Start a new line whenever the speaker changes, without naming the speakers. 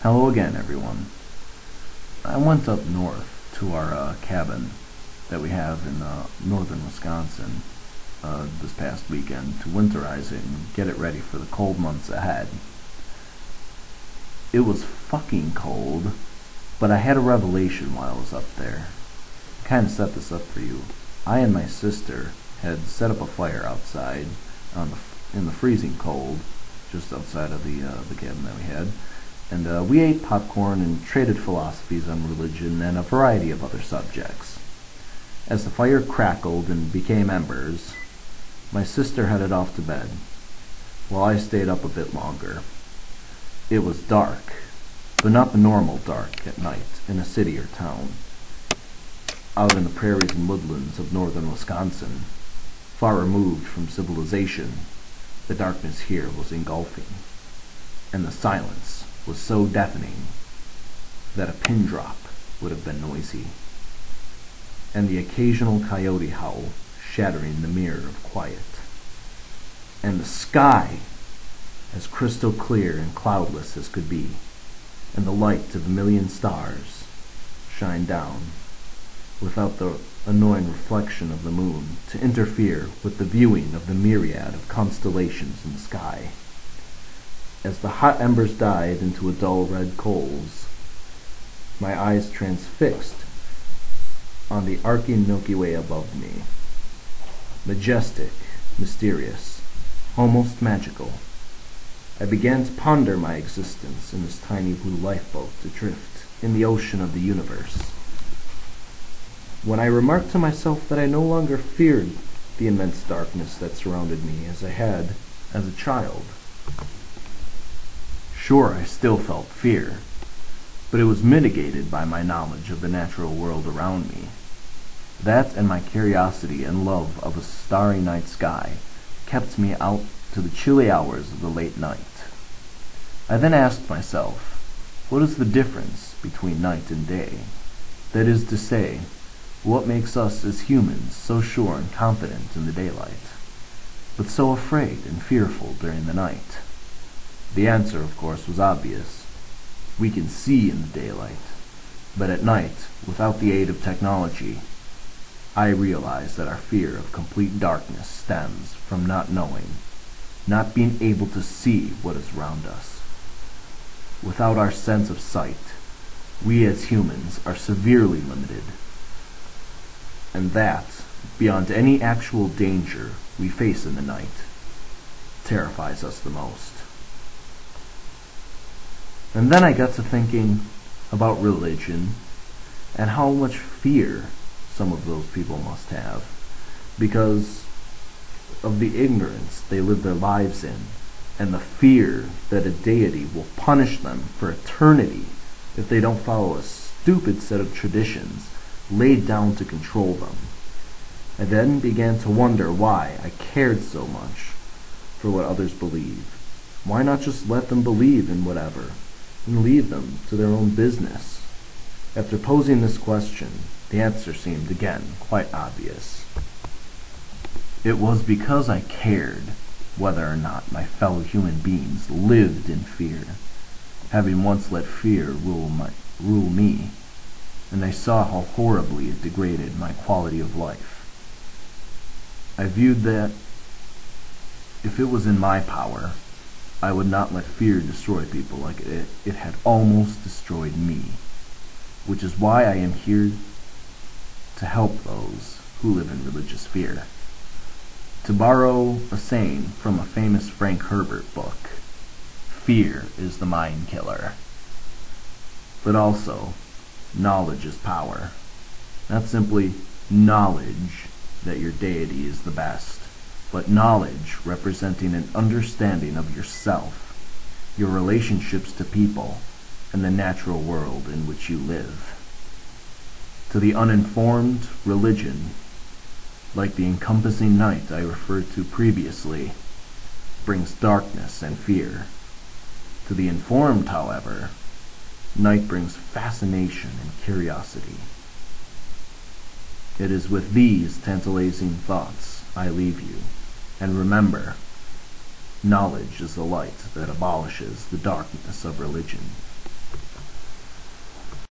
Hello again, everyone. I went up north to our cabin that we have in northern Wisconsin this past weekend to winterize it and get it ready for the cold months ahead. It was fucking cold, but I had a revelation while I was up there. I kind of set this up for you. I and my sister had set up a fire outside in the freezing cold, just outside of the cabin that we had. And we ate popcorn and traded philosophies on religion and a variety of other subjects. As the fire crackled and became embers, my sister headed off to bed, while I stayed up a bit longer. It was dark, but not the normal dark at night in a city or town. Out in the prairies and woodlands of northern Wisconsin, far removed from civilization, the darkness here was engulfing, and the silence was so deafening that a pin drop would have been noisy, and the occasional coyote howl shattering the mirror of quiet, and the sky as crystal clear and cloudless as could be, and the light of a million stars shine down without the annoying reflection of the moon to interfere with the viewing of the myriad of constellations in the sky. As the hot embers died into a dull red coals, my eyes transfixed on the arcing Milky Way above me. Majestic, mysterious, almost magical, I began to ponder my existence in this tiny blue lifeboat adrift in the ocean of the universe, when I remarked to myself that I no longer feared the immense darkness that surrounded me as I had as a child. Sure, I still felt fear, but it was mitigated by my knowledge of the natural world around me. That and my curiosity and love of a starry night sky kept me out to the chilly hours of the late night. I then asked myself, what is the difference between night and day? That is to say, what makes us as humans so sure and confident in the daylight, but so afraid and fearful during the night? The answer, of course, was obvious. We can see in the daylight, but at night, without the aid of technology, I realize that our fear of complete darkness stems from not knowing, not being able to see what is around us. Without our sense of sight, we as humans are severely limited, and that, beyond any actual danger we face in the night, terrifies us the most. And then I got to thinking about religion and how much fear some of those people must have because of the ignorance they live their lives in, and the fear that a deity will punish them for eternity if they don't follow a stupid set of traditions laid down to control them. I then began to wonder why I cared so much for what others believe. Why not just let them believe in whatever and leave them to their own business? After posing this question, the answer seemed again quite obvious. It was because I cared whether or not my fellow human beings lived in fear, having once let fear rule me, and I saw how horribly it degraded my quality of life. I viewed that if it was in my power, I would not let fear destroy people like it had almost destroyed me, which is why I am here to help those who live in religious fear. To borrow a saying from a famous Frank Herbert book, fear is the mind killer. But also, knowledge is power. Not simply knowledge that your deity is the best, but knowledge representing an understanding of yourself, your relationships to people, and the natural world in which you live. To the uninformed, religion, like the encompassing night I referred to previously, brings darkness and fear. To the informed, however, night brings fascination and curiosity. It is with these tantalizing thoughts I leave you, and remember, knowledge is the light that abolishes the darkness of religion.